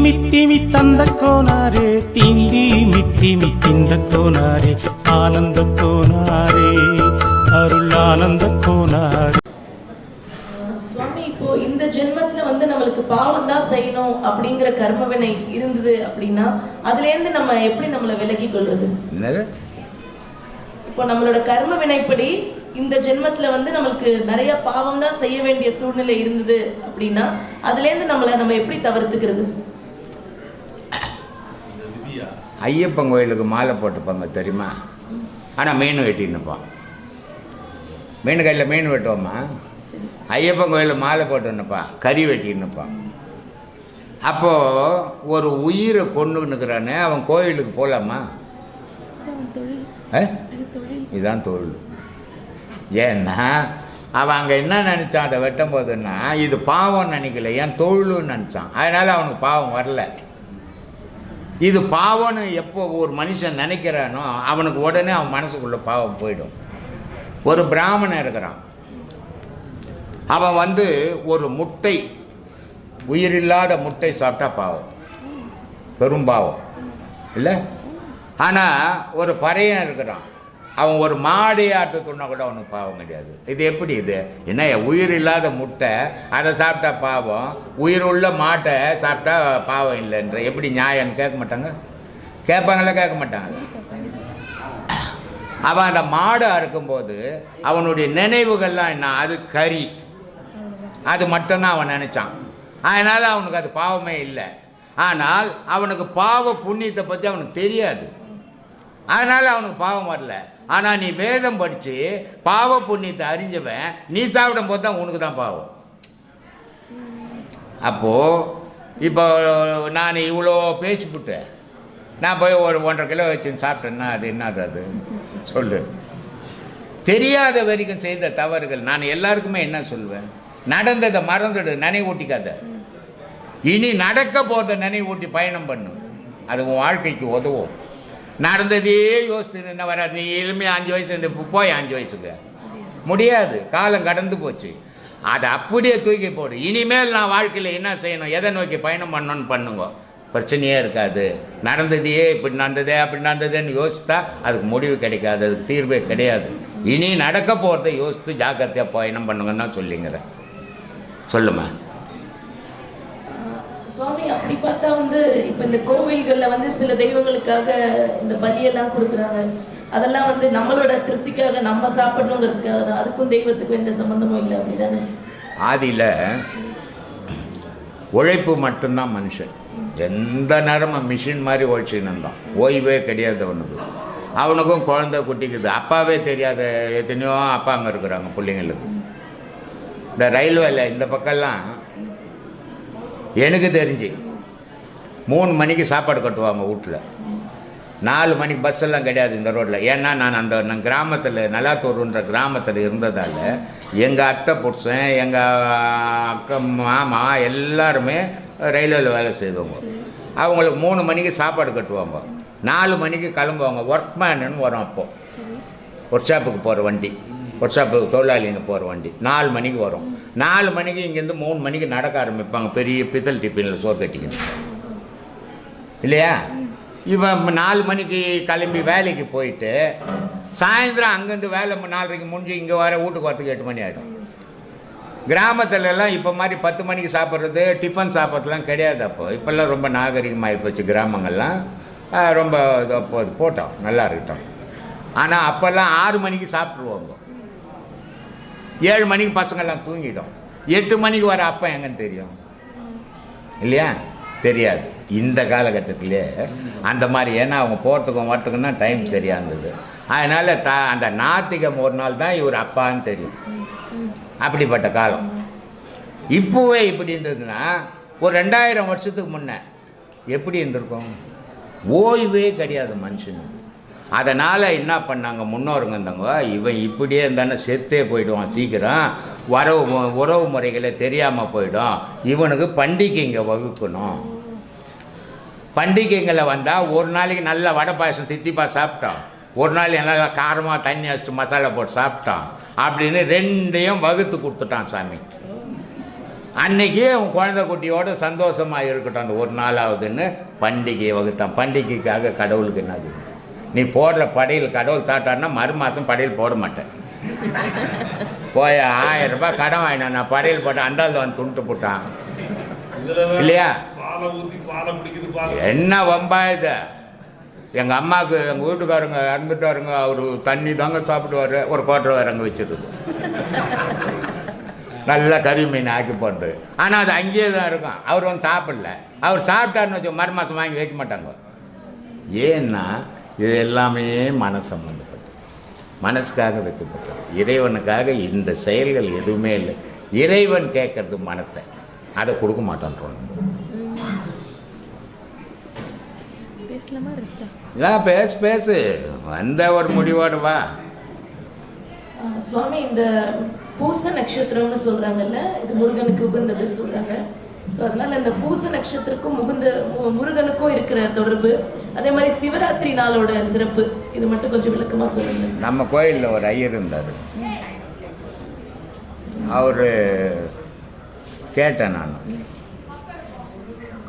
மித்திமி தந்த கோனாரே தீண்டி மித்திமி திந்த கோனாரே ஆனந்த கோனாரே அருள் ஆனந்த கோனாரே. சுவாமி, இப்போ இந்த ஜென்மத்துல நம்மளுக்கு பாவம் தான் செய்யணும் அப்படிங்கிற கர்மவினை இருந்தது அப்படின்னா அதுல இருந்து நம்ம எப்படி நம்மளை விலக்கி கொள்றது? இப்போ நம்மளோட கர்ம வினைப்படி இந்த ஜென்மத்துல நம்மளுக்கு நிறைய பாவம் தான் செய்ய வேண்டிய சூழ்நிலை இருந்தது அப்படின்னா அதுல இருந்து நம்ம எப்படி தவிர்த்துக்கிறது? ஐயப்பன் கோயிலுக்கு மாலை போட்டுப்பாங்க தெரியுமா? ஆனால் மீன் வெட்டின்னுப்பான். மீன் கையில் மீன் வெட்டுவோம்மா. ஐயப்பன் கோயிலில் மாலை போட்டுன்னுப்பான், கறி வெட்டின்னுப்பான். அப்போது ஒரு உயிரை கொண்டுன்னுக்கிறானே அவன் கோயிலுக்கு போகலாமா? இதுதான் தொழில். ஏன்னா அவன் அங்கே என்ன நினச்சான் அதை வெட்டும் போதுன்னா இது பாவம்னு நினைக்கல, ஏன் தொழில்னு நினச்சான். அதனால் அவனுக்கு பாவம் வரல. இது பாவம்னு எப்போ ஒரு மனுஷன் நினைக்கிறானோ அவனுக்கு உடனே அவன் மனசுக்குள்ளே பாவம் போயிடும். ஒரு பிராமணன் இருக்கிறான், அவன் ஒரு முட்டை, உயிரில்லாத முட்டை சாப்பிட்டா பாவம், பெரும் பாவம் இல்லை. ஆனால் ஒரு பறையன் இருக்கிறான், அவன் ஒரு மாடு ஆட்டுத்துன்னா கூட அவனுக்கு பாவம் கிடையாது. இது எப்படி? இது என்ன உயிர் இல்லாத முட்டை அதை சாப்பிட்டா பாவம், உயிர் உள்ள மாட்டை சாப்பிட்டா பாவம் இல்லைன்ற எப்படி நியாயம்னு கேட்க மாட்டாங்க? கேட்பாங்களா? கேட்க மாட்டாங்க. அவன் அந்த மாடு அறுக்கும்போது அவனுடைய நினைவுகள்லாம் என்ன? அது கறி, அது மட்டும்தான் அவன் நினச்சான். அதனால் அவனுக்கு அது பாவமே இல்லை. ஆனால் அவனுக்கு பாவ புண்ணியத்தை பற்றி அவனுக்கு தெரியாது, அதனால் அவனுக்கு பாவம் வரல. ஆனால் நீ வேதம் படித்து பாவ புண்ணியத்தை அறிஞ்சவன் நீ சாப்பிடும் போது தான் உனக்கு தான் பாவம். அப்போது இப்போ நான் இவ்வளோ பேசிவிட்டேன், நான் போய் ஒரு 1.5 கிலோ வச்சு சாப்பிட்டேன்னா அது என்னது? அது சொல்லு. தெரியாத வரைக்கும் செய்த தவறுகள் நான் எல்லாருக்குமே என்ன சொல்வேன்? நடந்ததை மறந்துடு, நினைவூட்டிக்காத. இனி நடக்க போகிறத நினைவூட்டி பயணம் பண்ணு, அது உன் வாழ்க்கைக்கு உதவும். நடந்ததே யோசித்து என்ன வராது. நீ எளிமையாக 5 வயசு இந்த போய் 5 வயசுக்கு முடியாது, காலம் கடந்து போச்சு. அதை அப்படியே தூக்கி போடு. இனிமேல் நான் வாழ்க்கையில் என்ன செய்யணும், எதை நோக்கி பயணம் பண்ணணும்னு பண்ணுங்க, பிரச்சனையே இருக்காது. நடந்ததையே இப்படி நடந்ததே அப்படி நடந்ததுன்னு யோசித்தா அதுக்கு முடிவு கிடைக்காது, அதுக்கு தீர்வே கிடையாது. இனி நடக்க போகிறத யோசித்து ஜாக்கிரதையாக பயணம் பண்ணுங்கன்னு தான் சொல்லிங்கிறேன். சொல்லுமா சுவாமி. அப்படி பார்த்தா இப்போ இந்த கோவில்களில் சில தெய்வங்களுக்காக இந்த பலியெல்லாம் கொடுக்குறாங்க, அதெல்லாம் நம்மளோட திருப்திக்காக நம்ம சாப்பிடணுங்கிறதுக்காக தான். அதுக்கும் தெய்வத்துக்கும் எந்த சம்மந்தமும் இல்லை, அப்படிதானே? ஆதியில் உழைப்பு மட்டும்தான் மனுஷன். எந்த நேரமும் மிஷின் மாதிரி உழைச்சின்னு இருந்தான், ஓய்வே கிடையாது அவனுக்கு. அவனுக்கும் குழந்தை குட்டிக்குது, அப்பாவே தெரியாத எத்தனையோ அப்பா அங்கே இருக்கிறாங்க பிள்ளைங்களுக்கு. இந்த ரயில்வேல இந்த பக்கம்லாம் எனக்கு தெரிஞ்சு 3 மணிக்கு சாப்பாடு கட்டுவாங்க வீட்டில். 4 மணிக்கு பஸ்ஸெல்லாம் கிடையாது இந்த ரோட்டில். ஏன்னா நான் கிராமத்தில் நலாத்தூர்ன்ற கிராமத்தில் இருந்ததால் எங்கள் அத்தை புருஷன் எங்கள் அக்கா மாமா எல்லாருமே ரயில்வேல வேலை செய்வாங்க. அவங்களுக்கு 3 மணிக்கு சாப்பாடு கட்டுவாங்க, 4 மணிக்கு கிளம்புவாங்க. ஒர்க்மேனுன்னு வரும், அப்போது ஒர்க் ஷாப்புக்கு போகிற வண்டி, ஒர்க் ஷாப்புக்கு தொழிலாளின்னு போகிற வண்டி 4 மணிக்கு வரும். 4 மணிக்கு இங்கேருந்து 3 மணிக்கு நடக்க ஆரம்பிப்பாங்க, பெரிய பித்தல் டிஃபினில் சோறு கட்டிக்கணும் இல்லையா? இவன் 4 மணிக்கு கிளம்பி வேலைக்கு போயிட்டு சாயந்தரம் அங்கேருந்து வேலை 4:30 முடிஞ்சு இங்கே வர வீட்டுக்கு வரத்துக்கு 8 மணி ஆகிடும். கிராமத்துலலாம் இப்போ மாதிரி 10 மணிக்கு சாப்பிட்றது டிஃபன் சாப்பிட்றதுலாம் கிடையாது. இப்போல்லாம் ரொம்ப நாகரிகமாகி போச்சு கிராமங்கள்லாம், ரொம்ப போட்டோம் நல்லா இருக்கட்டும். ஆனால் அப்போல்லாம் 6 மணிக்கு சாப்பிட்ருவாங்க, 7 மணிக்கு பசங்கள்லாம் தூங்கிடும். 8 மணிக்கு வர அப்போ எங்கன்னு தெரியும் இல்லையா? தெரியாது. இந்த காலகட்டத்திலே அந்த மாதிரி, ஏன்னா அவங்க போகிறதுக்கும் வரத்துக்குன்னா டைம் சரியாக இருந்தது. அதனால் அந்த நாத்திகம் ஒரு நாள் தான் இவர் அப்பான்னு தெரியும். அப்படிப்பட்ட காலம். இப்போவே இப்படி இருந்ததுன்னா ஒரு 2000 வருஷத்துக்கு முன்னே எப்படி இருந்திருக்கும்? ஓய்வே கிடையாது மனுஷனுக்கு. அதனால் என்ன பண்ணாங்க முன்னோருங்க இருந்தவங்க, இவன் இப்படியே இருந்தானே செத்தே போயிடுவான் சீக்கிரம், உறவு முறைகளை தெரியாமல் போயிடும், இவனுக்கு பண்டிகைங்க வகுக்கணும். பண்டிகைங்களை வந்தால் ஒரு நாளைக்கு நல்ல வடை பாயசம் தித்திப்பா சாப்பிட்டோம், ஒரு நாள் நல்லா காரமாக தண்ணி வச்சுட்டு மசாலா போட்டு சாப்பிட்டோம் அப்படின்னு 2யும் வகுத்து கொடுத்துட்டான் சாமி. அன்னைக்கு அவன் குழந்தை குட்டியோட சந்தோஷமாக இருக்கட்டும் அந்த ஒரு நாளாவதுன்னு பண்டிகையை வகுத்தான். பண்டிகைக்காக கடவுளுக்கு என்னது? நீ போடுற படையில் கடவுள் சாப்பிட்டாருன்னா மறுமாதம் படையில் போட மாட்டேன். போய் 1000 ரூபாய் கடன் வாங்கினான், நான் படையில் போட்டேன், அண்டாவது வந்து துண்டு போட்டான் இல்லையா? என்ன வம்பா இது? எங்கள் அம்மாவுக்கு எங்கள் வீட்டுக்காரங்க இறந்துட்டாருங்க, அவர் தண்ணி தாங்க சாப்பிடுவார், ஒரு கோட்டரை வேறு அங்கே வச்சுருது, நல்லா கறி மீன் ஆக்கி போட்டு. ஆனால் அது அங்கேயே தான் இருக்கும். அவர் வந்து சாப்பிடல, அவர் சாப்பிட்டாருன்னு வச்சு மறுமாதம் வாங்கி வைக்க மாட்டாங்க. ஏன்னா இது எல்லாமே மனசு சம்பந்தப்பட்டது, மனசுக்காக வைக்கப்பட்டது. இறைவனுக்காக இந்த செயல்கள் எதுவுமே இல்லை. இறைவன் கேட்கறது மனத்தை, அதை கொடுக்க மாட்டான்றோம். பேசு வந்த ஒரு முடிவோடு வா. சுவாமி, இந்த பூச நட்சத்திரம்னு சொல்றாங்கல்ல, இது முருகனுக்கு உகந்தது சொல்றாங்க. ஸோ அதனால இந்த பூச நட்சத்திரக்கும் முருகனுக்கும் இருக்கிற தொடர்பு, அதே மாதிரி சிவராத்திரி நாளோட சிறப்பு, இது மட்டும் கொஞ்சம் விளக்கமாக சொல்லுங்க. நம்ம கோயிலில் ஒரு ஐயர் இருந்தார். அவர் கேட்டேன் நான்,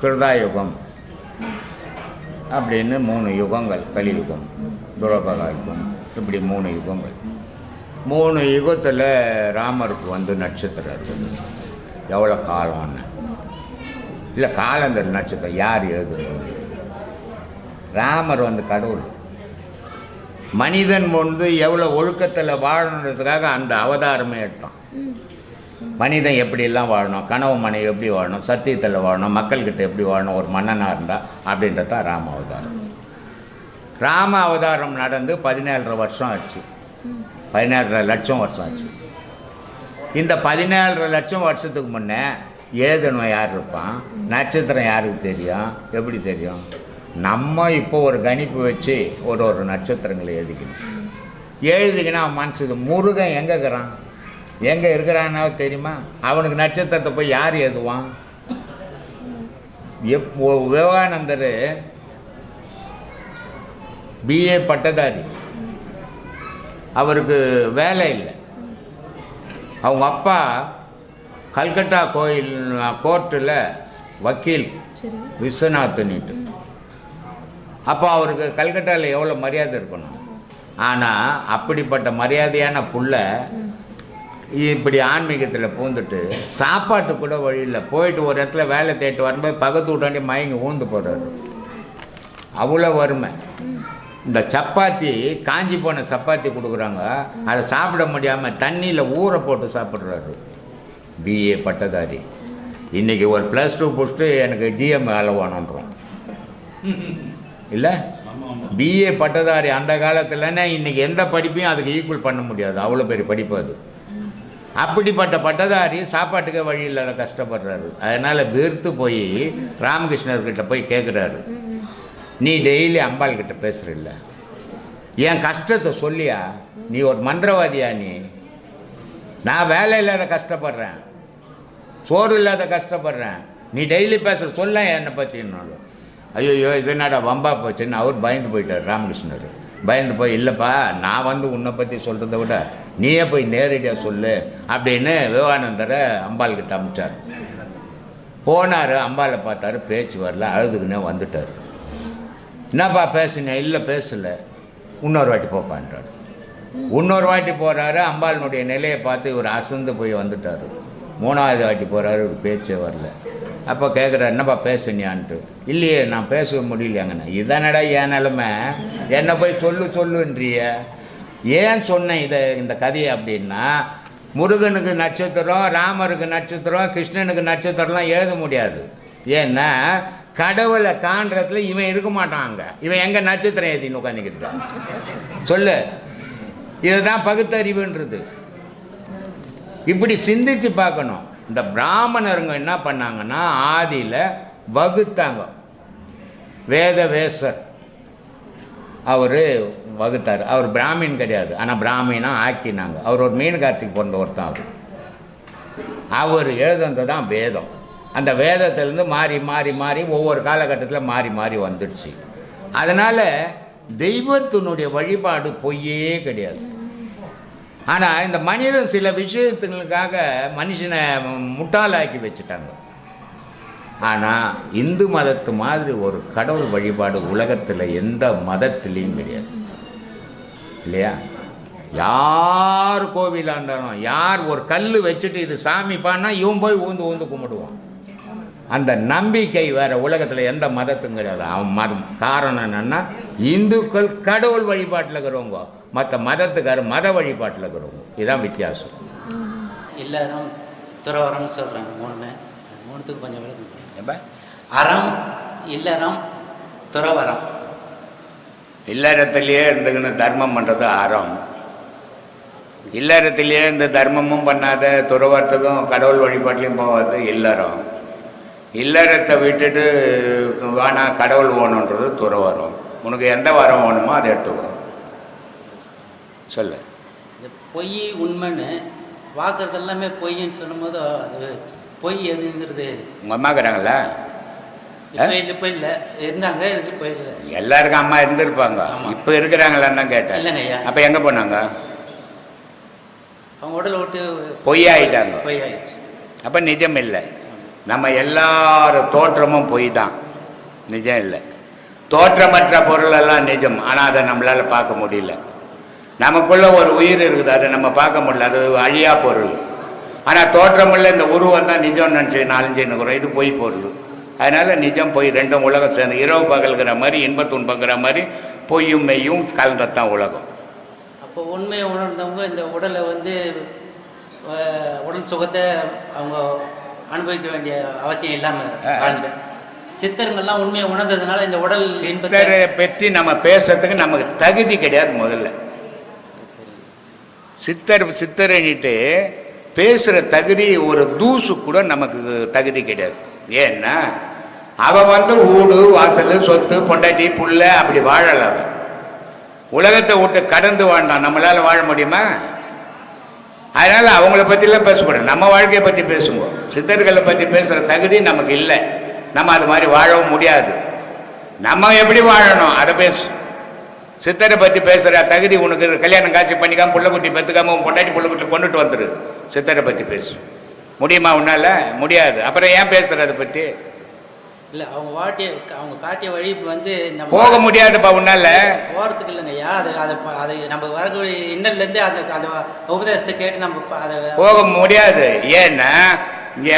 கிருதாயுகம் அப்படின்னு 3 யுகங்கள், கலியுகம், துரோபகா யுகம், இப்படி 3 யுகங்கள். 3 யுகத்தில் ராமருக்கு வந்து நட்சத்திரம் இருக்குது. எவ்வளோ காலம்னு இல்லை, காலந்தர் நட்சத்திரம் யார் எழுதுறது? ராமர் வந்து கடவுள். மனிதன் வந்து எவ்வளோ ஒழுக்கத்தில் வாழணுன்றதுக்காக அந்த அவதாரமே எடுத்தான். மனிதன் எப்படிலாம் வாழணும், கனவு மனைவி எப்படி வாழணும், சத்தியத்தில் வாழணும், மக்கள்கிட்ட எப்படி வாழணும், ஒரு மன்னனாக இருந்தால் அப்படின்றது தான் ராம அவதாரம். ராம அவதாரம் நடந்து 17.5 வருஷம் ஆச்சு, 17.5 லட்சம் வருஷம் ஆச்சு. இந்த 17.5 லட்சம் வருஷத்துக்கு முன்னே எழுதணும் யார் இருப்பான்? நட்சத்திரம் யாருக்கு தெரியும்? எப்படி தெரியும்? நம்ம இப்போ ஒரு கணிப்பு வச்சு ஒரு நட்சத்திரங்களை எழுதிக்கணும். எழுதிக்கினா அவன் மனசுக்கு முருகன் எங்கே இருக்கிறான், எங்கே இருக்கிறான்னா தெரியுமா? அவனுக்கு நட்சத்திரத்தை போய் யார் எழுதுவான்? விவேகானந்தர் பிஏ பட்டதாரி, அவருக்கு வேலை இல்லை. அவங்க அப்பா கல்கட்டா கோயில் கோர்ட்டில் வக்கீல், விஸ்வநாத்னிட்டு. அப்போ அவருக்கு கல்கட்டாவில் எவ்வளோ மரியாதை இருக்கணும். ஆனால் அப்படிப்பட்ட மரியாதையான புள்ள இப்படி ஆன்மீகத்தில் பூந்துட்டு சாப்பாட்டு கூட வழியில் போயிட்டு ஒரு இடத்துல வேலை தேட்டு வரும்போது பக்கத்து வீட்டாண்டி மயங்கி ஊந்து போடுறாரு. அவ்வளோ வறுமை. இந்த சப்பாத்தி, காஞ்சி போன சப்பாத்தி கொடுக்குறாங்க, அதை சாப்பிட முடியாமல் தண்ணியில் ஊற போட்டு சாப்பிட்றாரு. பிஏ பட்டதாரி. இன்றைக்கி ஒரு +2 முடிச்சுட்டு எனக்கு ஜிஎம் வேலை வேணுன்றோம் இல்லை? பிஏ பட்டதாரி அந்த காலத்துலன்னா இன்றைக்கி எந்த படிப்பையும் அதுக்கு ஈக்குவல் பண்ண முடியாது, அவ்வளோ பெரிய படிப்பு அது. அப்படிப்பட்ட பட்டதாரி சாப்பாட்டுக்கே வழி இல்லாத கஷ்டப்படுறாரு. அதனால் வெறுத்து போய் ராமகிருஷ்ணர்கிட்ட போய் கேட்குறாரு, நீ டெய்லி அம்பாள்கிட்ட பேசுகிறில்ல, என் கஷ்டத்தை சொல்லியா? நீ ஒரு மந்திரவாதியா? நான் வேலை இல்லாத கஷ்டப்படுறேன், சோறு இல்லாத கஷ்டப்படுறேன், நீ டெய்லி பேச சொல்ல என்னை பற்றினாலும். ஐயோ இது என்னடா வம்பா போச்சுன்னு அவர் பயந்து போயிட்டார். ராமகிருஷ்ணர் பயந்து போய், இல்லைப்பா நான் வந்து உன்னை பற்றி சொல்கிறத விட நீயே போய் நேரடியாக சொல்லு அப்படின்னு விவேகானந்தரை அம்பாள்கிட்ட அமிச்சார். போனார், அம்பாளை பார்த்தாரு, பேச்சு வரல, அழுதுக்குன்னே வந்துட்டார். என்னப்பா பேசுனேன்? இல்லை பேசலை, இன்னொரு வாட்டி போப்பான்றார். இன்னொரு வாட்டி போகிறாரு, அம்பாளினுடைய நிலையை பார்த்து இவர் அசந்து போய் வந்துட்டார். 3வது வாட்டி போகிறாரு, ஒரு பேச்சே வரல. அப்போ கேட்குறாரு, என்னப்பா பேசுனியான்ட்டு. இல்லையே நான் பேச முடியலையாங்கண்ணா. இதானடா என் நிலமை, என்னை போய் சொல்லுன்றிய. ஏன் சொன்னேன் இந்த கதையை அப்படின்னா, முருகனுக்கு நட்சத்திரம், ராமருக்கு நட்சத்திரம், கிருஷ்ணனுக்கு நட்சத்திரம்லாம் எழுத முடியாது. ஏன்னா கடவுளை காண்றதுல இவன் இருக்க மாட்டான். அங்கே இவன் எங்கே நட்சத்திரம் ஏற்றின்னு உட்காந்துக்கிட்டு சொல்லு. இதுதான் பகுத்தறிவுன்றது. இப்படி சிந்திச்சு பார்க்கணும். இந்த பிராமணருங்க என்ன பண்ணாங்கன்னா, ஆதியில் வகுத்தாங்க. வேதவேசர் அவர் வகுத்தார். அவர் பிராமின் கிடையாது, ஆனால் பிராமினா ஆக்கினாங்க. அவர் ஒரு மீனகாட்சிக்கு பிறந்த ஒருத்தன். அவர் எழுதுனது தான் வேதம். அந்த வேதத்திலேருந்து மாறி மாறி மாறி ஒவ்வொரு காலகட்டத்தில் மாறி மாறி வந்துடுச்சு. அதனால் தெய்வத்தினுடைய வழிபாடு பொய்யே கிடையாது. ஆனால் இந்த மனிதன் சில விஷயத்துங்களுக்காக மனுஷனை முட்டாளாக்கி வச்சுட்டாங்க. ஆனால் இந்து மதத்து மாதிரி ஒரு கடவுள் வழிபாடு உலகத்தில் எந்த மதத்திலையும் கிடையாது இல்லையா? யார் கோவிலாக இருந்தாலும் யார் ஒரு கல் வச்சுட்டு இது சாமி பான்னா இவன் போய் ஊந்து ஊந்து கும்பிடுவான். அந்த நம்பிக்கை வேறு உலகத்தில் எந்த மதத்தும் கிடையாது. அவன் மதம் காரணம் என்னென்னா இந்துக்கள் கடவுள் வழிபாட்டில் இருக்கிறவங்க, மற்ற மதத்துக்கார மத வழிபாட்டில் இருக்கிறவங்க. இதுதான் வித்தியாசம். எல்லாரும் துறவரம்னு சொல்கிறாங்க. மூணுத்துக்கு கொஞ்சம் விளக்கம். அறம், இல்லறம், துறவரம். இல்லறத்திலேயே இருந்துக்கின்னு தர்மம் பண்ணுறது அறம். இல்லறத்திலேயே இந்த தர்மமும் பண்ணாத துறவரத்துக்கும் கடவுள் வழிபாட்டிலையும் போகாது இல்லறம். இல்லறத்தை விட்டுட்டு வேணா கடவுள் வேணுன்றது துறவரம். உனக்கு எந்த வரம் வேணுமோ அதை எடுத்துக்கோ. சொல்லு. இந்த பொய் உண்மைன்னு பார்க்குறது எல்லாமே பொய்ன்னு சொல்லும் போது அது பொய் எதுங்கிறது. உங்கள் அம்மா இருக்கிறாங்களா? இப்போ இல்லை, இருந்தாங்க, இப்போ இல்லை. எல்லாருக்கும் அம்மா இருந்திருப்பாங்க. இப்போ இருக்கிறாங்களான்னு தான் கேட்டேன். இல்லைங்க ஐயா. அப்போ எங்கே போனாங்க? அவங்க உடலை விட்டு பொய்யாயிட்டாங்க. பொய்யாயிடுச்சு. அப்போ நிஜம் இல்லை. நம்ம எல்லாரும் தோற்றமும் பொய் தான், நிஜம் இல்லை. தோற்றமற்ற பொருளெல்லாம் நிஜம், ஆனால் அதை நம்மளால் பார்க்க முடியல. நமக்குள்ள ஒரு உயிர் இருக்குது, அதை நம்ம பார்க்க முடியல, அது அழியா பொருள். ஆனால் தோற்றமுள்ள இந்த உருவம் தான் நிஜம்னு நினச்சி நாலஞ்சுன்னு இது பொய் பொருள். அதனால் நிஜம் பொய் ரெண்டும் உலகம் சேர்ந்து இரவு பகல்கிற மாதிரி இன்ப துன்பங்கிற மாதிரி பொய்யும் மெய்யும் கலந்தத்தான் உலகம். அப்போ உண்மையை உணர்ந்தவங்க இந்த உடலை உடல் சுகத்தை அவங்க அனுபவிக்க வேண்டிய அவசியம் இல்லாமல் வாழ்ந்து சித்தருங்கள்லாம் உண்மையை உணர்ந்ததுனால இந்த உடல் சித்தரை பற்றி நம்ம பேசுறதுக்கு நமக்கு தகுதி கிடையாது. முதல்ல சித்தரன்ட்டு பேசுகிற தகுதி ஒரு தூசு கூட நமக்கு தகுதி கிடையாது. ஏன்னா அவன் ஊடு வாசல் சொத்து பொண்டாட்டி புள்ள அப்படி வாழல. அவன் உலகத்தை விட்டு கடந்து வாழ்ந்தான். நம்மளால் வாழ முடியுமா? அதனால் அவங்கள பற்றிலாம் பேசக்கூடாது, நம்ம வாழ்க்கையை பற்றி பேசுவோம். சித்தர்களை பற்றி பேசுகிற தகுதி நமக்கு இல்லை. நம்ம அது மாதிரி வாழவும் முடியாது. நம்ம எப்படி வாழணும் அதை பேசு. சித்தரை பற்றி பேசுகிற தகுதி உனக்கு கல்யாணம் காட்சி பண்ணிக்காம புள்ளக்குட்டி பெற்றுக்காம உன் பொண்டாட்டி புள்ளக்குட்டி கொண்டுட்டு வந்துடு. சித்தரை பற்றி பேசு முடியுமா? உன்னால முடியாது. அப்புறம் ஏன் பேசுகிற அதை பற்றி? இல்லை, அவங்க காட்டிய வழி போக முடியாதுப்பா உன்னால. போகிறதுக்கு இல்லைங்க ஐயா. அது நம்ம வரக்கூடிய இன்னல்லேருந்து அந்த உபதேசத்தை கேட்டு நம்ம அதை போக முடியாது. ஏன்னா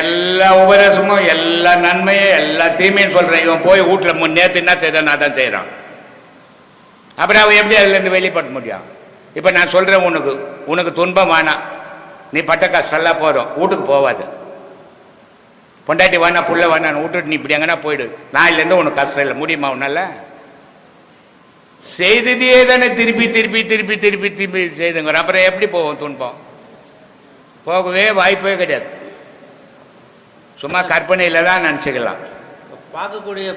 எல்லா உபதேசமும் எல்லா நன்மையும் எல்லா தீமையும் சொல்கிறேன். இவன் போய் வீட்டில் நேற்று என்ன செய்தான் நான் தான் செய்கிறான். அப்புறம் அவன் எப்படி அதுலேருந்து வெளிப்பட முடியும்? இப்போ நான் சொல்கிறேன், உனக்கு துன்பம் வேணாம், நீ பட்ட கஷ்டம்லாம் போதும், வீட்டுக்கு போவாது. பொண்டாட்டி வேணா புள்ள வேணான்னு விட்டுட்டு நீ இப்படி எங்கன்னா போயிடு. நாளிலேருந்து உனக்கு கஷ்டம் இல்லை. முடியுமா உன்னால? செய்ததே தானே திருப்பி திருப்பி திருப்பி திருப்பி திருப்பி செய்துங்கிற. அப்புறம் எப்படி போவோம்? துன்பம் போகவே வாய்ப்பே கிடையாது. சும்மா கற்பனையில் தான் நினச்சிக்கலாம். பார்க்கக்கூடிய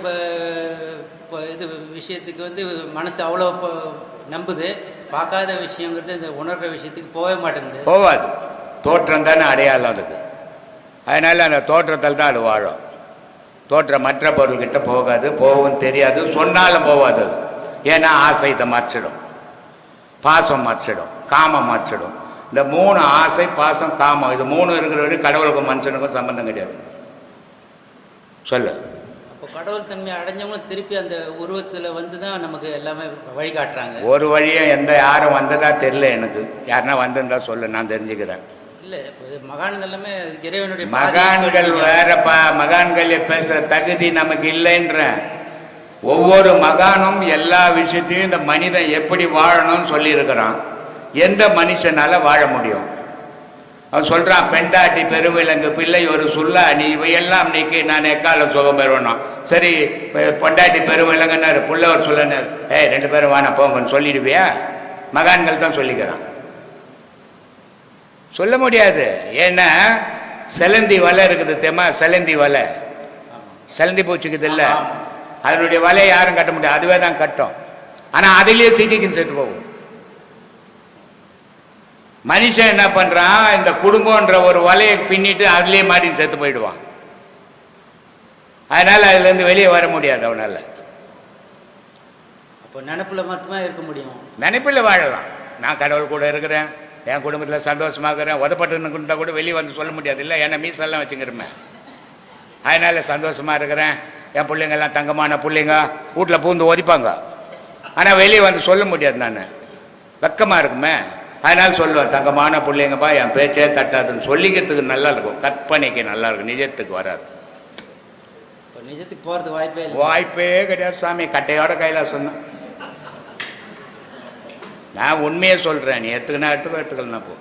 இது விஷயத்துக்கு மனசு அவ்வளோ நம்புது. பார்க்காத விஷயங்கிறது இந்த உணர்கிற விஷயத்துக்கு போகவே மாட்டேங்குது. போகாது. தோற்றம் தானே அடையாளம் அதுக்கு. அதனால் அந்த தோற்றத்தில் தான் அது வாழும். தோற்றம் மற்ற பொருள்கிட்ட போகாது, போகவும் தெரியாது, சொன்னாலும் போகாது அது. ஏன்னா ஆசைத்தை மறைச்சிடும், பாசம் மறைச்சிடும், காமம் மறைச்சிடும். இந்த 3 ஆசை பாசம் காமம், இது 3 இருக்கிற வரைக்கும் கடவுளுக்கும் மனுஷனுக்கும் சம்பந்தம் கிடையாது. சொல்லு. அப்போ கடவுள் தன்மை அடைஞ்சவங்களும் திருப்பி அந்த உருவத்தில் தான் நமக்கு எல்லாமே வழிகாட்டுறாங்க. ஒரு வழியும் யாரும் வந்ததா தெரியல எனக்கு. யாருன்னா வந்திருந்தா சொல்லு, நான் தெரிஞ்சுக்கிறேன். இல்லை, மகான்கள் எல்லாமே இறைவனுடைய மகான்கள் வேறப்பா. மகான்கள் பேசுகிற தகுதி நமக்கு இல்லைன்ற. ஒவ்வொரு மகானும் எல்லா விஷயத்தையும் இந்த மனிதன் எப்படி வாழணும்னு சொல்லியிருக்கிறான். எந்த மனுஷனால வாழ முடியும்? அவன் சொல்கிறான், பெண்டாட்டி பெருவிலங்கு பிள்ளை ஒரு சொல்லா நீ இவையெல்லாம் நீக்கி நான் எக்காலம் சுகம் பெறணும். சரி, பொண்டாட்டி பெருவிலங்குன்னாரு, புள்ள ஒரு சொல்லனார். 2 பேரும் வானா போங்கன்னு சொல்லிடுவியா? மகான்கள் தான் சொல்லிக்கிறான். சொல்ல முடியாது. ஏன்னா செலந்தி வலை இருக்குது தெரியுமா? செலந்தி வலை, செலந்தி பூச்சிக்குது இல்லை, அதனுடைய வலையை யாரும் கட்ட முடியாது, அதுவே தான் கட்டும். ஆனால் அதிலேயே சிக்கிக்கு செத்து போகும். மனுஷன் என்ன பண்ணுறான், இந்த குடும்பம்ன்ற ஒரு வலையை பின்னிட்டு அதுலேயே மாட்டி செத்து போயிடுவான். அதனால் அதுலேருந்து வெளியே வர முடியாது அவனால். அப்போ நினைப்பில் மட்டுமே இருக்க முடியும். நினைப்பில் வாழலாம். நான் கடவுள் கூட இருக்கிறேன், என் குடும்பத்தில் சந்தோஷமாக இருக்கிறேன், உதப்பட்டுன்னு கூட வெளியே வந்து சொல்ல முடியாது இல்லை, ஏன்னா மீசெல்லாம் வச்சுக்கிறமே. அதனால் சந்தோஷமாக இருக்கிறேன், என் பிள்ளைங்கெல்லாம் தங்கமான பிள்ளைங்க, வீட்டில் பூந்து ஒதிப்பாங்க. ஆனால் வெளியே வந்து சொல்ல முடியாது, நான் வெக்கமாக இருக்குமே. அதனால் சொல்லுவேன், தங்கமான பிள்ளைங்கப்பா, என் பேச்சே தட்டாதுன்னு சொல்லிக்கிறதுக்கு நல்லா இருக்கும், கற்பனைக்கு நல்லா இருக்கும், நிஜத்துக்கு வராது. இப்போ நிஜத்துக்கு போகிறதுக்கு வாய்ப்பே இல்லை. வாய்ப்பே கிடையாது சாமி, கட்டையோட கையில் சொன்னேன். நான் உண்மையே சொல்கிறேன், நீ எடுத்துக்கலாம் போ,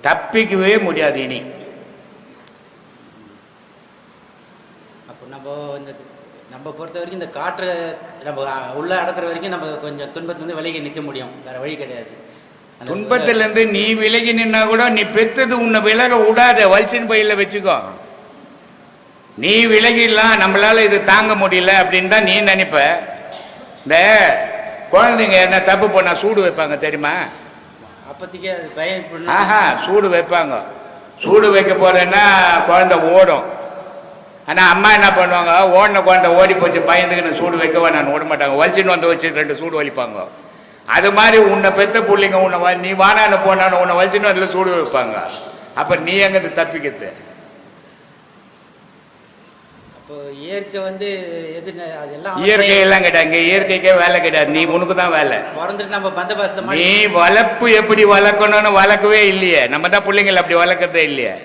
தப்பிக்கவே முடியாது இனி. அப்போ நம்ம பொறுத்த வரைக்கும் இந்த காற்றை நம்ம உள்ளே அடக்கிற வரைக்கும் நம்ம கொஞ்சம் துன்பத்துலேருந்து விலகி நிற்க முடியும், வேறு வழி கிடையாது. துன்பத்திலேருந்து நீ விலகி நின்னா கூட நீ பெற்றது உன்னை விலக விடாத, வல்சின் பையில் வச்சுக்கோ. நீ விலகிடலாம், நம்மளால இது தாங்க முடியல அப்படின்னு தான் நீ நினைப்ப. இந்த குழந்தைங்க என்ன தப்பு பண்ணால் சூடு வைப்பாங்க தெரியுமா? அப்போதைக்கு அது பயம். சூடு வைப்பாங்க. சூடு வைக்க போகிறேன்னா குழந்தை ஓடும். ஆனால் அம்மா என்ன பண்ணுவாங்க, ஓடின குழந்தை ஓடி போச்சு பயந்துக்குன்னு சூடு வைக்கவா நான் ஓட மாட்டாங்க, வலிச்சுன்னு வந்து வச்சு 2 சூடு வலிப்பாங்க. அது மாதிரி உன்னை பெற்ற பிள்ளைங்க உன்னை நீ வானான்னு போனான்னு உன்னை வலிச்சுன்னு அதில் சூடு வைப்பாங்க. அப்போ நீ எங்கே தப்பிக்கிறது? அப்போ இயற்கை வந்து எது அதெல்லாம் இயற்கையெல்லாம் கிடையாது, இயற்கைக்கே வேலை கிடையாது, நீ உனக்கு தான் வேலை. பிறந்துட்டு நம்ம பந்தபாசத்தில் நீ வளர்ப்பு எப்படி வளர்க்கணும்னு வளர்க்கவே இல்லையே, நம்ம தான் பிள்ளைங்களை அப்படி வளர்க்குறதே இல்லையே.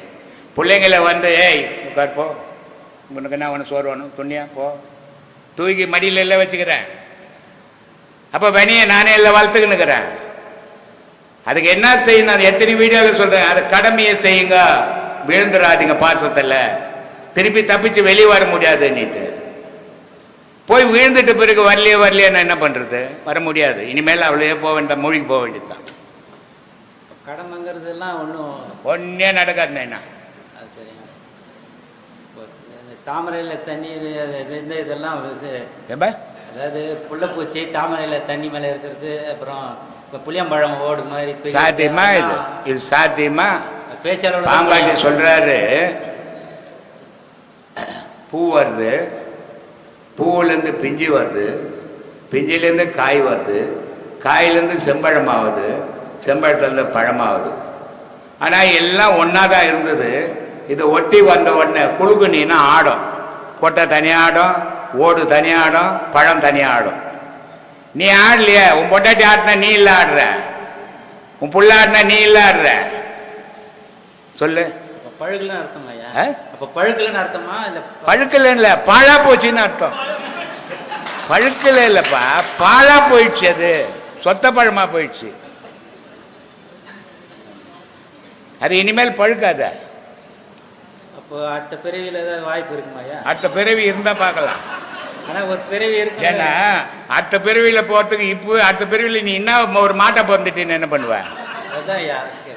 பிள்ளைங்களை வந்து ஏய் உட்கார் போ, உனக்கு என்ன ஒன்று சோறு வேணும் துணியா போ, தூக்கி மடியில் எல்லாம் வச்சுக்கிறேன். அப்போ வெனியை நானே எல்லாம் வளர்த்துக்கின்னுக்கிறேன். அதுக்கு என்ன செய்யணும், அது எத்தனை வீடியோவில் சொல்கிறேன், அது கடமையை செய்யுங்க, விழுந்துடாதீங்க பாசத்தில். திருப்பி தப்பிச்சு வெளியே வர முடியாது, நீட்டு போய் விழுந்துட்டு பிறகு வரலையே நான் என்ன பண்ணுறது, வர முடியாது. இனிமேல் அவ்வளோ போக வேண்டாம், மூழ்கி போக வேண்டியது தான். கடமைங்கிறதுலாம் ஒன்றே நடக்காது. என்ன அது சரிங்க. தாமரையில் தண்ணீர் இதெல்லாம் அதாவது புள்ளப்பூச்சி தாமரையில் தண்ணி மேலே இருக்கிறது, அப்புறம் இப்போ புளியம்பழம் ஓடு மாதிரி சாத்தியமா? இது சாத்தியமா? பேச்சாளர் பாம்பாட்டி சொல்கிறாரு, பூ வருது, பூவிலேருந்து பிஞ்சு வருது, பிஞ்சிலேருந்து காய் வருது, காயிலேருந்து செம்பழமாகுது, செம்பழத்துலேருந்து பழமாகுது. ஆனால் எல்லாம் ஒன்றா தான் இருந்தது. இதை ஒட்டி வந்த உடனே குழுகுனின்னா ஆடும், கொட்டை தனியாக ஆடும், ஓடு தனியாக ஆடும், பழம் தனியாக ஆடும். நீ ஆடலையே, உன் பொட்டாட்டி ஆடினா நீ இல்லை ஆடுற, உன் புள்ள ஆடினா நீ இல்லை ஆடுற. சொல்லு. பழுக்கலன்னு அர்த்தமா? அப்போ பழுக்கலன்னு அர்த்தமா? இல்லை பழுக்கல இல்லை, பாழா போச்சுன்னு அர்த்தம். பழுக்கல இல்லைப்பா, பாழா போயிடுச்சு, அது சொத்த பழமா போயிடுச்சு. அது இனிமேல் பழுக்காத. அப்போ அடுத்த பிறவியில் ஏதாவது வாய்ப்பு இருக்குமாயா? அடுத்த பிறவி இருந்தால் பார்க்கலாம். ஆனால் ஒரு பிறவி இருக்கு. ஏன்னா அடுத்த பிறவியில் போகிறதுக்கு இப்போ அடுத்த பிறவியில் நீ என்ன ஒரு மாட்டை பிறந்துட்டீன்னு என்ன பண்ணுவேன்? அதுதான் ஐயா கேட்குறேன்.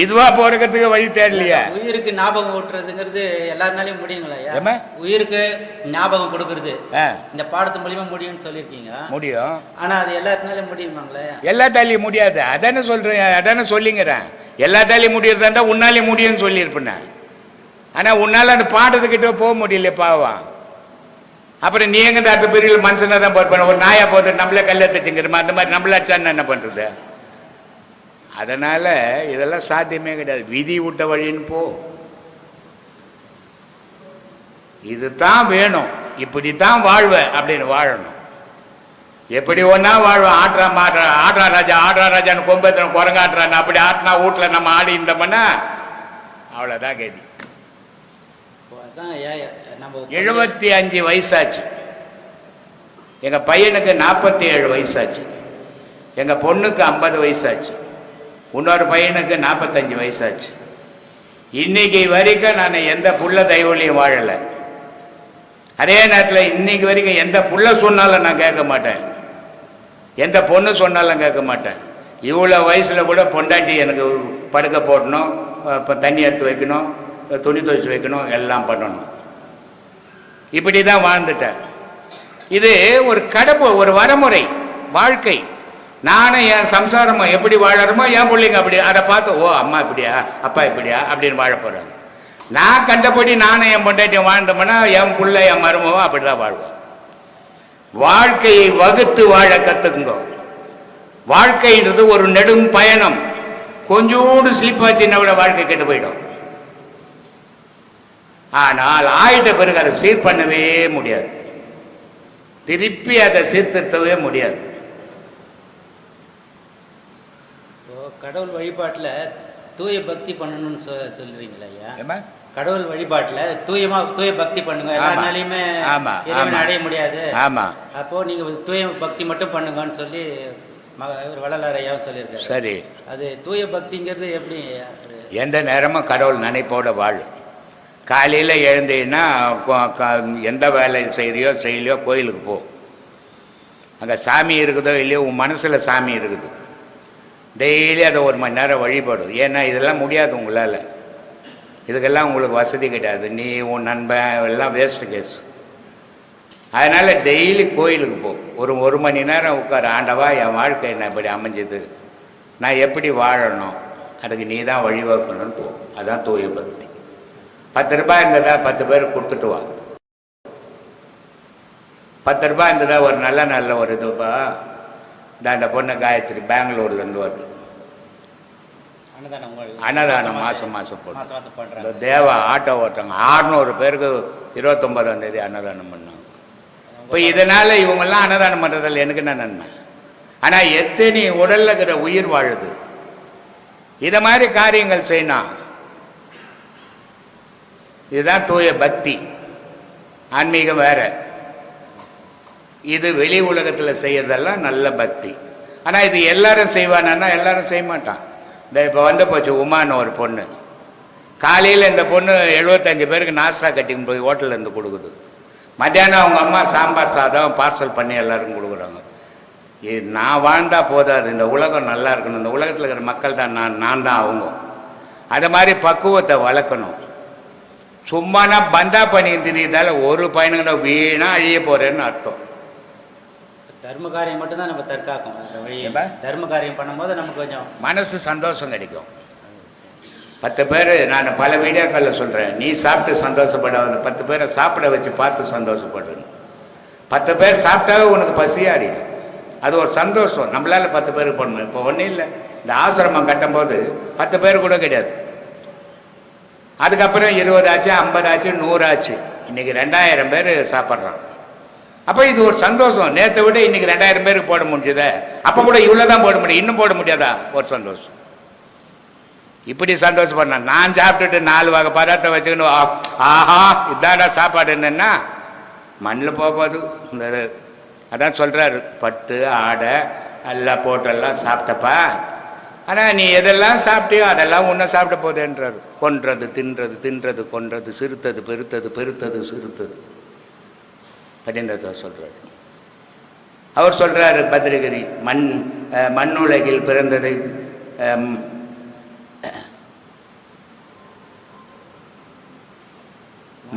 இதுவா போறதுக்கு வழி தேடலையா? உயிருக்கு ஞாபகம் ஊட்டுறதுங்கிறது எல்லாருனாலையும் முடியுங்களா ஐயா? உயிருக்கு ஞாபகம் கொடுக்கறது இந்த பாடத்து மூலியமா முடியும்னு சொல்லியிருக்கீங்க. முடியும். ஆனா அது எல்லாத்தினாலையும் முடியுமாங்களா? எல்லாத்தாலையும் முடியாது. அதானே சொல்றேன், அதானே சொல்லிங்கிறேன். எல்லாத்தாலையும் முடியறதா இருந்தா உன்னாலே முடியும்னு சொல்லியிருப்பேன். ஆனா உன்னால அந்த பாடத்துக்கிட்ட போக முடியல பாவம். அப்புறம் நீ எங்க அடுத்த பிரிவில் மனுஷனா தான் போறப்ப, ஒரு நாயா போட்டு நம்மளே கல்ல தச்சுங்கிறமா, அந்த மாதிரி நம்மள அச்சான்னு என்ன பண்றது? அதனால இதெல்லாம் சாத்தியமே கிடையாது. விதி விட்ட வழின்னு போ. இதுதான் வேணும், இப்படித்தான் வாழ்வ அப்படின்னு வாழணும். எப்படி ஒன்னா வாழ்வேன். ஆட்ரா ராஜான்னு கொம்பத்தின குரங்காட்டுறான்னு அப்படி ஆட்டினா வீட்டில் நம்ம ஆடி இருந்தோம்னா அவ்வளோதான் கதி. 75 வயசாச்சு. எங்கள் பையனுக்கு 47 வயசாச்சு. எங்கள் பொண்ணுக்கு 50 வயசாச்சு. இன்னொரு பையனுக்கு 45 வயசாச்சு. இன்னைக்கு வரைக்கும் நான் எந்த புள்ள தெய்வலையும் வாழலை. அதே நேரத்தில் இன்னைக்கு வரைக்கும் எந்த புள்ள சொன்னாலும் நான் கேட்க மாட்டேன், எந்த பொண்ணு சொன்னாலும் கேட்க மாட்டேன். இவ்வளோ வயசில் கூட பொண்டாட்டி எனக்கு படுக்க போடணும், இப்போ தண்ணி எடுத்து வைக்கணும், துணி துவைச்சி வைக்கணும், எல்லாம் பண்ணணும். இப்படி தான் வாழ்ந்துட்டேன். இது ஒரு கடமை, ஒரு வரமுறை வாழ்க்கை. நானும் என் சம்சாரமோ எப்படி வாழறமோ என் பிள்ளைங்க அப்படி அதை பார்த்து ஓ அம்மா இப்படியா அப்பா இப்படியா அப்படின்னு வாழ போகிறாங்க. நான் கண்டபடி நானும் என் பொண்டாட்டியும் வாழ்ந்தோம்னா என் பிள்ளை என் மருமவும் அப்படி தான் வாழ்வோம். வாழ்க்கையை வகுத்து வாழ கற்றுக்குங்க. வாழ்க்கைன்றது ஒரு நெடும் பயணம். கொஞ்சோண்டு ஸ்லிப் ஆச்சுன்னா கூட வாழ்க்கை கெட்டு போயிடும். ஆனால் ஆயிட்ட பிறகு அதை சீர் பண்ணவே முடியாது, திருப்பி அதை சீர்திருத்தவே முடியாது. கடவுள் வழிபாட்டில் தூய பக்தி பண்ணணும்னு சொல்றீங்களா ஐயா? ஏமா கடவுள் வழிபாட்டில் தூய பக்தி பண்ணுங்க, எல்லாருனாலையுமே இறைவனை அடைய முடியாது. ஆமா, அப்போ நீங்க தூய பக்தி மட்டும் பண்ணுங்கன்னு சொல்லி ஒரு வள்ளலார் ஐயாவும் சொல்லியிருக்காரு. சரி, அது தூய பக்திங்கிறது எப்படி? எந்த நேரமும் கடவுள் நினைப்போட வாழு. காலையில் எழுந்தீங்கன்னா எந்த வேலை செய்யலையோ கோயிலுக்கு போ. அங்கே சாமி இருக்குதோ இல்லையோ உன் மனசில் சாமி இருக்குது. டெய்லி அதை 1 மணி நேரம் வழிபடும். ஏன்னா இதெல்லாம் முடியாது உங்களால், இதுக்கெல்லாம் உங்களுக்கு வசதி கிடையாது. நீ உன் நண்பன் எல்லாம் வேஸ்ட்டு கேஸ். அதனால் டெய்லி கோயிலுக்கு போ. ஒரு மணி நேரம் உட்கார. ஆண்டவா, என் வாழ்க்கை என்ன இப்படி அமைஞ்சது, நான் எப்படி வாழணும், அதுக்கு நீ தான் வழிவகுக்கணும்னு போ. அதுதான் தூய பக்தி. 10 ரூபாய் இருந்ததா 10 பேருக்கு கொடுத்துட்டு வா. 10 ரூபாய் இருந்ததா ஒரு நல்ல ஒரு இதுப்பா. அந்த பொண்ணு காயத்ரி பெங்களூர்லேருந்து வருது, அன்னதானம் மாதம் போட்டு தேவா ஆட்டோ ஓட்டுறாங்க. 600 பேருக்கு 29ஆம் தேதி அன்னதானம் பண்ணாங்க. இப்போ இதனால் இவங்கெல்லாம் அன்னதானம் பண்ணுறதில்ல, எனக்கு என்ன நன்மை? ஆனால் எத்தனை உடலில் இருக்கிற உயிர் வாழுது. இதை மாதிரி காரியங்கள் செய்யணும். இதுதான் தூய பக்தி. ஆன்மீகம் வேற, இது வெளி உலகத்தில் செய்யறதெல்லாம் நல்ல பக்தி. ஆனால் இது எல்லாரும் செய்வானா? எல்லாரும் செய்ய மாட்டான். இந்த இப்போ வந்து போச்சு உமான்னு ஒரு பொண்ணு, காலையில் இந்த பொண்ணு 75 பேருக்கு நாஸ்டா கட்டின்னு போய் ஹோட்டல்லேருந்து கொடுக்குது. மத்தியானம் அவங்க அம்மா சாம்பார் சாதம் பார்சல் பண்ணி எல்லாருக்கும் கொடுக்குறாங்க. நான் வாழ்ந்தால் போதாது, இந்த உலகம் நல்லா இருக்கணும், இந்த உலகத்தில் இருக்கிற மக்கள் தான் நான் தான் அவங்க. அது மாதிரி பக்குவத்தை வளர்க்கணும். சும்மானா பந்தா பண்ணி தெரியுதால ஒரு பையனுங்கிட்ட வீணாக அழிய போகிறேன்னு அர்த்தம். தர்ம காரியம் மட்டும்தான் நம்ம தற்காக்கும். தர்ம காரியம் பண்ணும்போது நமக்கு கொஞ்சம் மனசு சந்தோஷம் கிடைக்கும். 10 பேர், நான் பல வீடியோக்களில் சொல்கிறேன், நீ சாப்பிட்டு சந்தோஷப்படாத, 10 பேரை சாப்பிட வச்சு பார்த்து சந்தோஷப்படணும். 10 பேர் சாப்பிட்டாவே உனக்கு பசியாறிடும், அது ஒரு சந்தோஷம். நம்மளால் 10 பேருக்கு பண்ணணும். இப்போ ஒன்றும் இல்லை, இந்த ஆசிரமம் கட்டும்போது 10 பேர் கூட கிடையாது. அதுக்கப்புறம் 20 ஆச்சு, 50 ஆச்சு, 100 ஆச்சு. இன்றைக்கி 2000 பேர் சாப்பிட்றான். அப்போ இது ஒரு சந்தோஷம். நேற்றை விட இன்றைக்கி 2000 பேருக்கு போட முடிஞ்சத, அப்போ கூட இவ்வளோ தான் போட முடியும், இன்னும் போட முடியாதா? ஒரு சந்தோஷம். இப்படி சந்தோஷப்படனா. நான் சாப்பிட்டுட்டு 4 வகை பதார்த்தம் வச்சுக்கணும், ஆஹா இதாடா சாப்பாடு என்னன்னா மண்ணில் போகுது. இந்த அதான் சொல்கிறாரு, பட்டு ஆடை எல்லாம் போட்டெல்லாம் சாப்பிட்டப்பா, ஆனால் நீ எதெல்லாம் சாப்பிட்டியோ அதெல்லாம் உன்னை சாப்பிட போதேன்றாரு. கொன்றது தின்றது, தின்றது கொன்றது, சிறுத்தது பெருத்தது, பெருத்தது சிறுத்தது அப்படின்றத சொல்கிறார். அவர் சொல்கிறாரு பத்திரிகரி, மண்ணுலகில் பிறந்ததை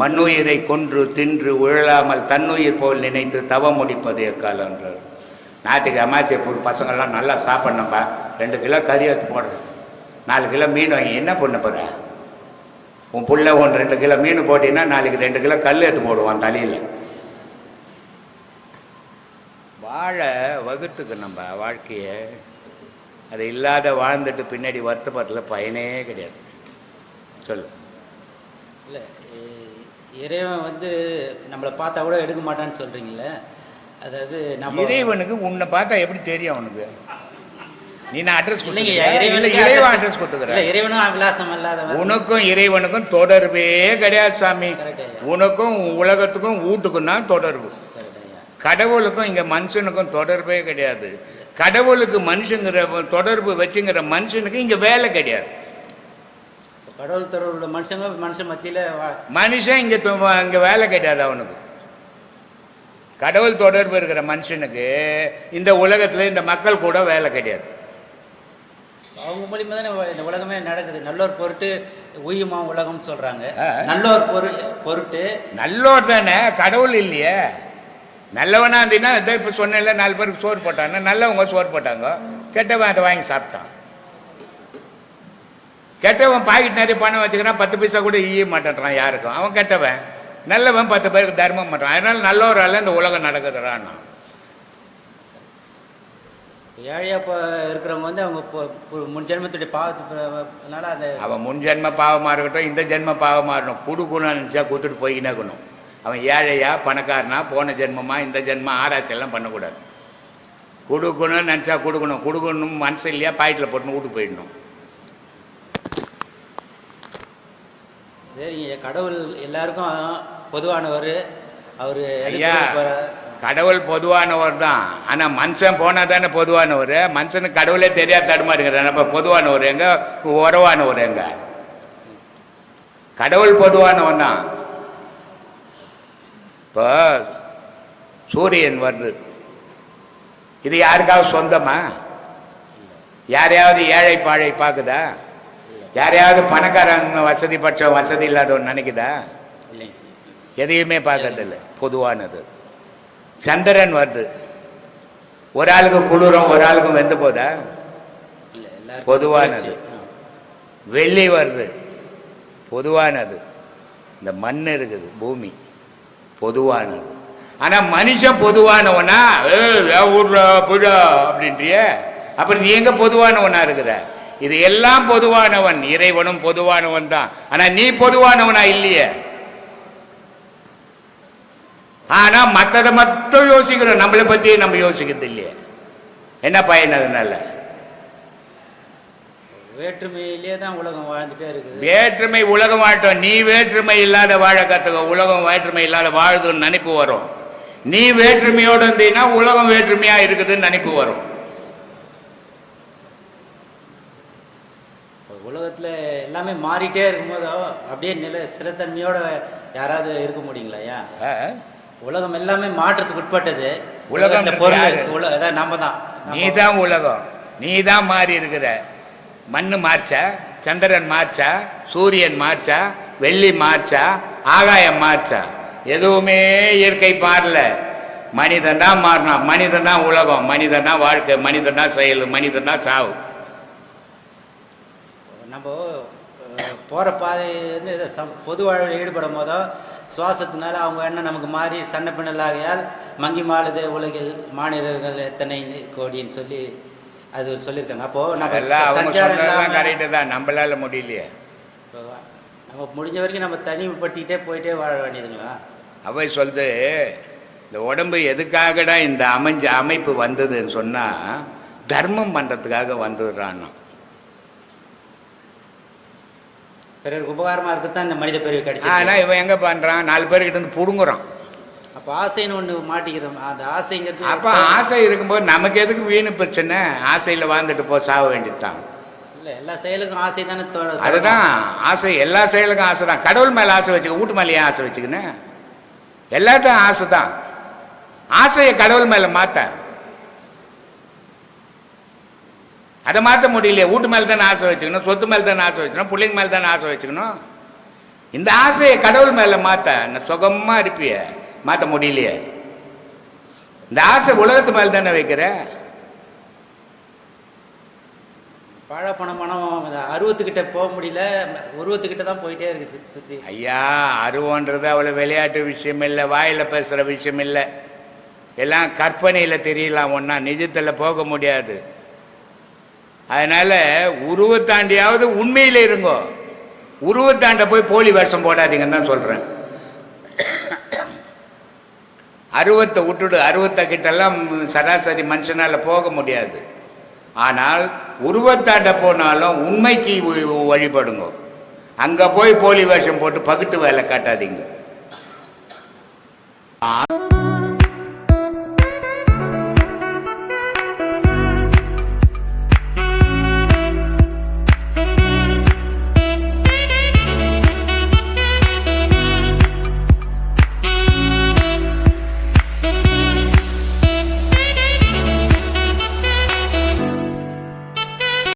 மண்ணுயிரை கொன்று தின்று உழலாமல் தன்னுயிர் போல் நினைத்து தவம் முடிப்பது எக்காலன்றார். நாட்டுக்கு அமாச்சி பசங்கள்லாம் நல்லா சாப்பிட்ணும்பா, 2 கிலோ கறி எடுத்து போடுறேன், 4 கிலோ மீன் வாங்கி என்ன பண்ண போகிற? உன் புள்ள 2 கிலோ மீன் போட்டின்னா நாளைக்கு 2 கிலோ கல் எடுத்து போடுவான் தலையில். வாழ வகுத்துக்கு நம்ம வாழ்க்கையை, அது இல்லாத வாழ்ந்துட்டு பின்னாடி வருத்தப்படல பயனே கிடையாது. சொல்லு. இல்லை, இறைவன் வந்து நம்மளை பார்த்தா கூட எடுக்க மாட்டான்னு சொல்கிறீங்களே, அதாவது நம்ம இறைவனுக்கு உன்னை பார்த்தா எப்படி தெரியும் அவனுக்கு? நீ நான் அட்ரஸ் இல்லைங்க, இறைவன் அட்ரஸ் கொடுத்துக்கிறேன். இறைவனும் விலாசம் இல்லாத உனக்கும் இறைவனுக்கும் தொடர்பே கிடையாது சாமி. உனக்கும் உலகத்துக்கும் வீட்டுக்கும் தான் தொடர்பு. கடவுளுக்கும் இங்கே மனுஷனுக்கும் தொடர்பே கிடையாது. கடவுளுக்கு மனுஷங்கிற தொடர்பு வச்சுங்கிற மனுஷனுக்கு இங்கே வேலை கிடையாது. கடவுள் தொடர்புள்ள மனுஷன் மத்தியில் மனுஷன் இங்கே வேலை கிடையாது அவனுக்கு. கடவுள் தொடர்பு இருக்கிற மனுஷனுக்கு இந்த உலகத்தில் இந்த மக்கள் கூட வேலை கிடையாது. அவங்க மூலியமாக தானே இந்த உலகமே நடக்குது. நல்லோர் பொருட்டு உயுமா உலகம்னு சொல்கிறாங்க. நல்லோர் பொருட்டு நல்லோர் தானே, கடவுள் இல்லையே. நல்லவனா இருந்தீங்கன்னா இதை இப்போ சொன்னேன்ல, 4 பேருக்கு சோறு போட்டாங்க, நல்லவங்க சோறு போட்டாங்க, கெட்டவன் அதை வாங்கி சாப்பிட்டான். கெட்டவன் பாக்கெட் நிறைய பணம் வச்சுக்கிறான், 10 பைசா கூட ஈய மாட்டேன்றான் யாருக்கும். அவன் கெட்டவன். நல்லவன் 10 பேருக்கு தர்மம் பண்ணுறான். அதனால நல்லவரால் இந்த உலகம் நடக்குதுறான். ஏழையாக இப்போ இருக்கிறவங்க வந்து அவங்க முன் ஜென்மத்துடைய பாவத்தினால அந்த அவன் முன் ஜென்ம பாவமாக இருக்கட்டும், இந்த ஜென்ம பாவமாக இருக்கட்டும், கொடுக்கணும்னு நினச்சா கொடுத்துட்டு போய்க்கினே இருக்கணும். அவன் ஏழையா பணக்காரனா போன ஜென்மமா இந்த ஜென்மம் ஆராய்ச்சியெல்லாம் பண்ணக்கூடாது. கொடுக்கணும்னு நினச்சா கொடுக்கணும் மனசு இல்லையா பாக்கெட்டில் போட்டுன்னு வீட்டுக்கு போயிடணும். சரிங்க, கடவுள் எல்லாருக்கும் பொதுவானவர். அவர் ஐயா, கடவுள் பொதுவானவர் தான். ஆனால் மனுஷன் போனால் தானே பொதுவானவர். மனுஷனுக்கு கடவுளே தெரியாது தடுமாறுங்கிறான். அப்போ பொதுவானவர் எங்க, உறவானவர் எங்க? கடவுள் பொதுவானவன் தான். இப்போ சூரியன் வருது, இது யாருக்காவது சொந்தமா? யாரையாவது ஏழை பாழை பார்க்குதா? யாரையாவது பணக்காரங்க வசதி பட்சம் வசதி இல்லாதவன் நினைக்குதா? எதையுமே பார்க்கறதில்லை, பொதுவானது. சந்திரன் வருது, ஒரு ஆளுக்கு குளிரும் ஒரு ஆளுக்கும் வெந்து போதா? பொதுவானது. வெள்ளி வருது, பொதுவானது. இந்த மண் இருக்குது, பூமி, பொதுவானது. ஆனால் மனுஷன் பொதுவானவனா? புழா அப்படின்றிய, அப்புறம் நீ எங்க பொதுவானவனா இருக்கிற? இது எல்லாம் பொதுவானவன், இறைவனும் பொதுவானவன் தான். ஆனா நீ பொதுவானவனா இல்லையே. ஆனா மற்றதை மட்டும் யோசிக்கிறோம், நம்மளை பத்தி நம்ம யோசிக்கிறது இல்லையே. என்ன பயன் அதனால? வேற்றுமையிலே தான் உலகம் வாழ்ந்துட்டே இருக்குது. வேற்றுமை உலகம் வாழட்டும். நீ வேற்றுமை இல்லாத வாழ கத்துக்க. உலகம் வேற்றுமை இல்லாத வாழுதுன்னு நினைப்பு வரும். நீ வேற்றுமையோடு இருந்தீங்கன்னா உலகம் வேற்றுமையா இருக்குதுன்னு நினைப்பு வரும். உலகத்துல எல்லாமே மாறிட்டே இருக்கும்போது அப்படியே ஸ்திரத்தன்மையோட யாராவது இருக்க முடியுங்களா? ஐயா, உலகம் எல்லாமே மாற்றத்துக்கு உட்பட்டது. உலகம் பொருள் நம்ம தான். நீ தான் உலகம், நீ தான் மாறி இருக்கிற. மண்ணு மார்ச்சா, சந்திரன் மார்ச்சா, சூரியன் மார்ச்சா, வெள்ளி மார்ச்சா, ஆகாயம் மார்ச்சா? எதுவுமே இயற்கை மாறல. மனிதன் தான் மாறினான். மனிதன் தான் உலகம், மனிதன் தான் வாழ்க்கை, மனிதன் தான் செயல், மனிதன் தான் சாவு. நம்ம போகிற பாதை வந்து பொது வாழ்வில் ஈடுபடும் போதோ சுவாசத்தினால அவங்க என்ன நமக்கு மாறி சன்ன பின்னலாகையால் மங்கி மாளுதே உலகில் மாநிலர்கள் எத்தனை கோடின்னு சொல்லி அது சொல்லியிருக்காங்க. அப்போது நம்ம கரெக்டு தான், நம்மளால முடியலையே. நம்ம முடிஞ்ச வரைக்கும் நம்ம தனிமைப்படுத்திக்கிட்டே போயிட்டே வாழ வேண்டியதுங்களா? அவை சொல்லுது, இந்த உடம்பு எதுக்காகடா இந்த அமைப்பு வந்ததுன்னு சொன்னால் தர்மம் பண்ணுறதுக்காக வந்துடுறான்னா. பிறருக்கு உபகாரமாக இருக்கிறது தான் இந்த மனித பிறவி கிடைச்சி. ஆனால் இவன் எங்கே பண்ணுறான்? 4 பேர்கிட்ட இருந்து பிடுங்குறான். அப்போ ஆசைன்னு ஒன்று மாட்டிக்கிறோம். அந்த ஆசைங்கிறது அப்போ ஆசை இருக்கும்போது நமக்கு எதுக்கு வீணு பிரச்சனை? ஆசையில் வாழ்ந்துட்டு போ, சாக வேண்டியதுதான். இல்லை, எல்லா செயலுக்கும் ஆசை தானே. அதுதான் ஆசை, எல்லா செயலுக்கும் ஆசை தான். கடவுள் மேலே ஆசை வச்சுக்க, வீட்டு மேலே ஏன் ஆசை வச்சுக்கின்னு? எல்லாத்தையும் ஆசை தான். ஆசையை கடவுள் மேலே மாற்ற, அதை மாற்ற முடியலையே. வீட்டு மேலே தானே ஆசை வச்சுக்கணும், சொத்து மேலே தானே ஆசை வச்சுக்கணும், பிள்ளைங்க மேலே தானே ஆசை வச்சுக்கணும். இந்த ஆசையை கடவுள் மேலே மாற்ற சுகமாக இருப்பிய, மாற்ற முடியலையே. இந்த ஆசை உலகத்து மேலே தானே வைக்கிற. பணம் அருவத்துக்கிட்ட போக முடியல, உருவத்துக்கிட்ட தான் போயிட்டே இருக்கு சுற்றி சுற்றி. ஐயா, அருவன்றது அவ்வளோ விளையாட்டு விஷயம் இல்லை, வாயில் பேசுகிற விஷயம் இல்லை. எல்லாம் கற்பனையில் தெரியலாம், ஒன்றா நிஜத்தில் போக முடியாது. அதனால் உருவத்தாண்டியாவது உண்மையில் இருங்கோ. உருவத்தாண்ட போய் போலி வேஷம் போடாதீங்கன்னு தான் சொல்கிறேன். அருவத்தை விட்டுடு. அருவத்தை கிட்டெல்லாம் சராசரி மனுஷனால் போக முடியாது. ஆனால் உருவத்தாண்ட போனாலும் உண்மைக்கு வழிபடுங்க. அங்கே போய் போலி வேஷம் போட்டு பகுட்டு வேலை காட்டாதீங்க.